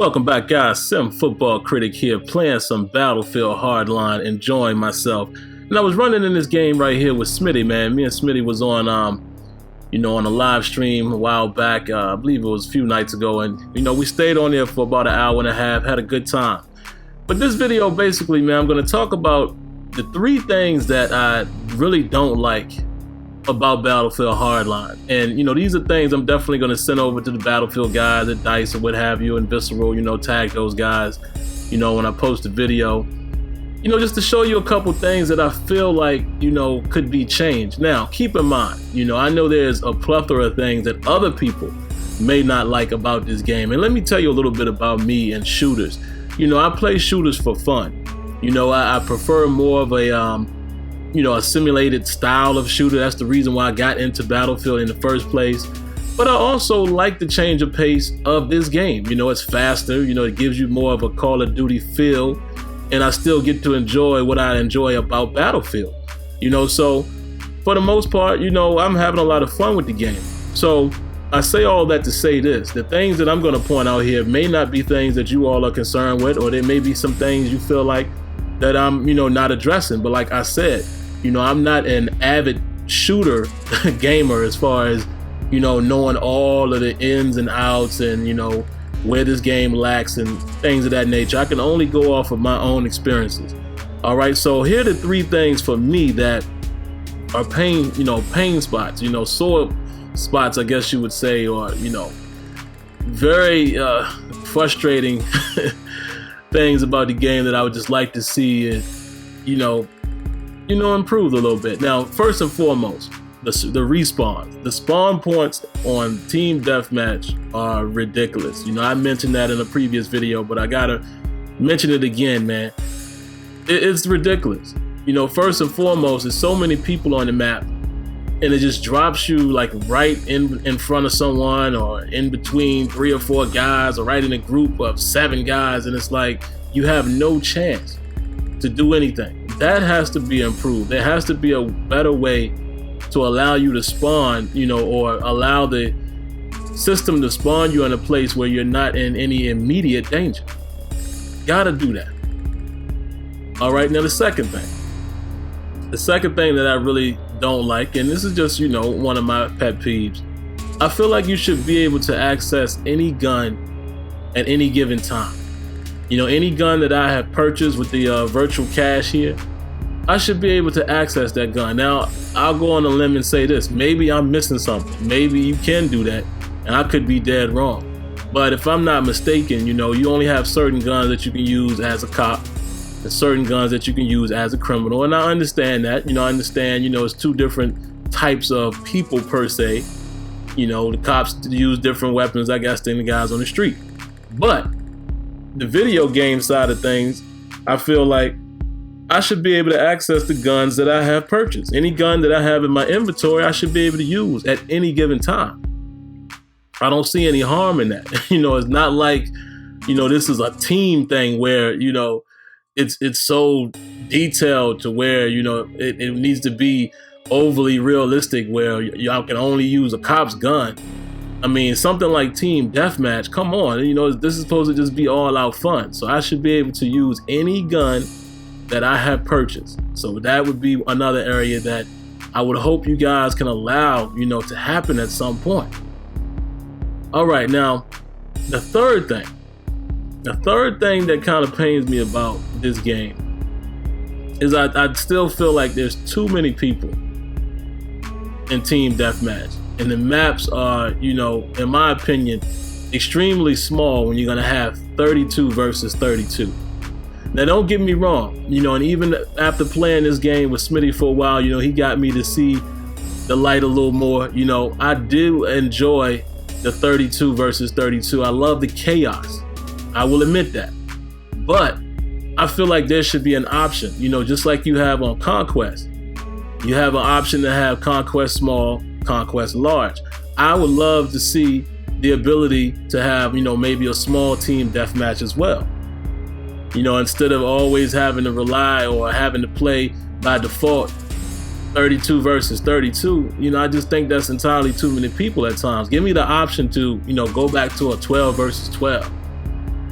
Welcome back, guys. SimFBallCritic here, playing some Battlefield Hardline, enjoying myself. And I was running in this game right here with Smitty, man. Me and Smitty was on, on a live stream a while back. I believe it was a few nights ago, and we stayed on there for about an hour and a half, had a good time. But this video, basically, man, I'm going to talk about the 3 things that I really don't like about Battlefield Hardline. And these are things I'm definitely going to send over to the Battlefield guys at DICE or what have you, and Visceral, tag those guys, when I post a video, just to show you a couple things that I feel like, could be changed. Now, keep in mind, I know there's a plethora of things that other people may not like about this game. And let me tell you a little bit about me and shooters. I play shooters for fun. I prefer more of a simulated style of shooter. That's the reason why I got into Battlefield in the first place. But I also like the change of pace of this game. It's faster, it gives you more of a Call of Duty feel, and I still get to enjoy what I enjoy about Battlefield. So for the most part, I'm having a lot of fun with the game. So I say all that to say this: the things that I'm going to point out here may not be things that you all are concerned with, or there may be some things you feel like that I'm, not addressing. But like I said, I'm not an avid shooter gamer as far as, knowing all of the ins and outs and, where this game lacks and things of that nature. I can only go off of my own experiences. All right, so here are the 3 things for me that are pain spots, sore spots, I guess you would say, or, very frustrating things about the game that I would just like to see it, improved a little bit. Now, first and foremost, the respawns. The spawn points on Team Deathmatch are ridiculous. I mentioned that in a previous video, but I gotta mention it again, man. It's ridiculous. First and foremost, there's so many people on the map, and it just drops you like right in front of someone, or in between 3 or 4 guys, or right in a group of 7 guys, and it's like you have no chance to do anything. That has to be improved. There has to be a better way to allow you to spawn, or allow the system to spawn you in a place where you're not in any immediate danger. Gotta do that. All right, now the second thing that I really don't like, and this is just, one of my pet peeves, I feel like you should be able to access any gun at any given time. Any gun that I have purchased with the virtual cache here, I should be able to access that gun. Now, I'll go on a limb and say this: maybe I'm missing something. Maybe you can do that, and I could be dead wrong. But if I'm not mistaken, you only have certain guns that you can use as a cop, and certain guns that you can use as a criminal. And I understand that. I understand, it's 2 different types of people per se. The cops use different weapons, I guess, than the guys on the street. But the video game side of things, I feel like I should be able to access the guns that I have purchased. Any gun that I have in my inventory, I should be able to use at any given time. I don't see any harm in that. It's not like, this is a team thing where, it's so detailed to where, it needs to be overly realistic where y'all can only use a cop's gun. I mean, something like Team Deathmatch, come on, this is supposed to just be all out fun. So I should be able to use any gun that I have purchased. So that would be another area that I would hope you guys can allow, to happen at some point. All right, now, the third thing that kind of pains me about this game is I still feel like there's too many people in Team Deathmatch. And the maps are, in my opinion, extremely small when you're gonna have 32 versus 32. Now, don't get me wrong, and even after playing this game with Smitty for a while, he got me to see the light a little more. I do enjoy the 32 versus 32. I love the chaos. I will admit that. But I feel like there should be an option, just like you have on Conquest. You have an option to have Conquest Small, Conquest Large. I would love to see the ability to have, maybe a small team deathmatch as well. Instead of always having to rely or having to play by default 32 versus 32, I just think that's entirely too many people at times. Give me the option to, go back to a 12 versus 12.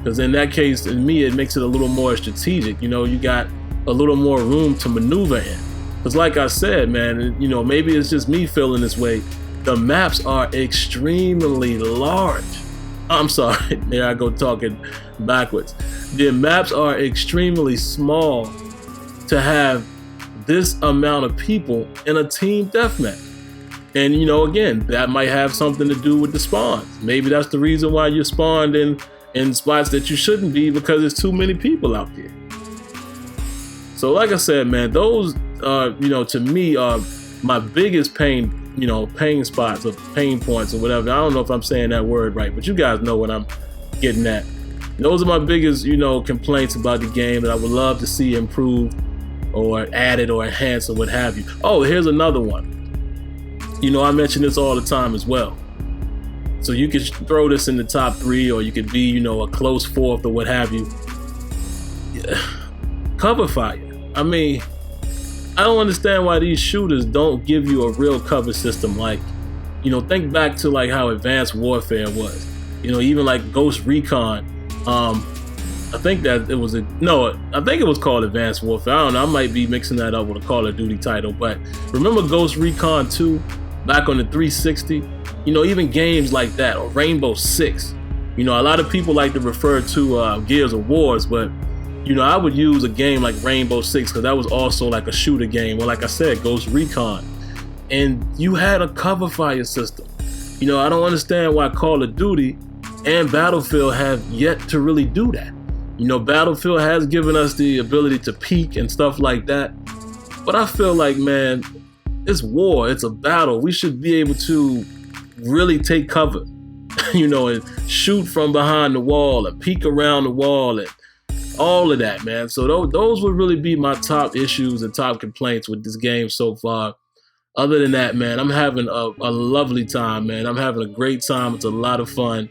because in that case, in me, it makes it a little more strategic. You know, you got a little more room to maneuver in. Because like I said, man, you know, maybe it's just me feeling this way. The maps are extremely large. I'm sorry, there I go talking backwards. The maps are extremely small to have this amount of people in a team deathmatch. And you know, again, that might have something to do with the spawns. Maybe that's the reason why you're spawned in spots that you shouldn't be, because there's too many people out there. So like I said, man, those you know, to me are my biggest pain spots or pain points or whatever. I don't know if I'm saying that word right, but you guys know what I'm getting at. Those are my biggest, you know, complaints about the game that I would love to see improved or added or enhanced or what have you. Oh, here's another one. You know, I mention this all the time as well. So you could throw this in the top 3, or you could be, you know, a close 4th or what have you. Cover fire. I mean, I don't understand why these shooters don't give you a real cover system. Like, you know, think back to like how Advanced Warfare was. You know, even like Ghost Recon. I think that it was I think it was called Advanced Warfare. I don't know, I might be mixing that up with a Call of Duty title, but remember Ghost Recon 2 back on the 360? You know, even games like that, or Rainbow Six. You know, a lot of people like to refer to Gears of Wars, but you know, I would use a game like Rainbow Six because that was also like a shooter game. Well, like I said, Ghost Recon, and you had a cover fire system. You know, I don't understand why Call of Duty and Battlefield have yet to really do that. You know, Battlefield has given us the ability to peek and stuff like that, but I feel like, man, it's war, it's a battle. We should be able to really take cover, you know, and shoot from behind the wall and peek around the wall and all of that, man. So those would really be my top issues and top complaints with this game so far. Other than that, man, I'm having a lovely time, man. I'm having a great time. It's a lot of fun.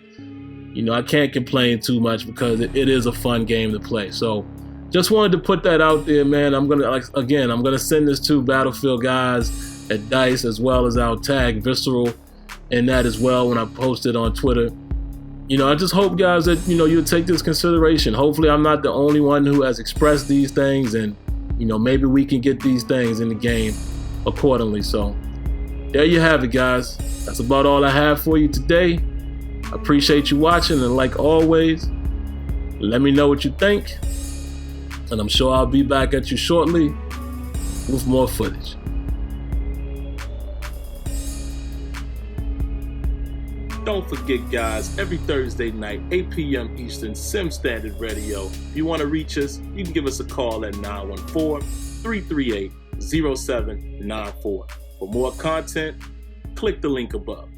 You know, I can't complain too much because it is a fun game to play. So just wanted to put that out there, man. I'm gonna send this to Battlefield guys at DICE, as well as I'll tag Visceral in that as well when I post it on Twitter. You know, I just hope, guys, that, you know, you'll take this consideration. Hopefully I'm not the only one who has expressed these things, and, you know, maybe we can get these things in the game accordingly. So there you have it, guys. That's about all I have for you today. I appreciate you watching, and like always, let me know what you think, and I'm sure I'll be back at you shortly with more footage. Don't forget, guys, every Thursday night, 8 p.m. Eastern, Sim Standard Radio. If you want to reach us, you can give us a call at 914-338-0794. For more content, click the link above.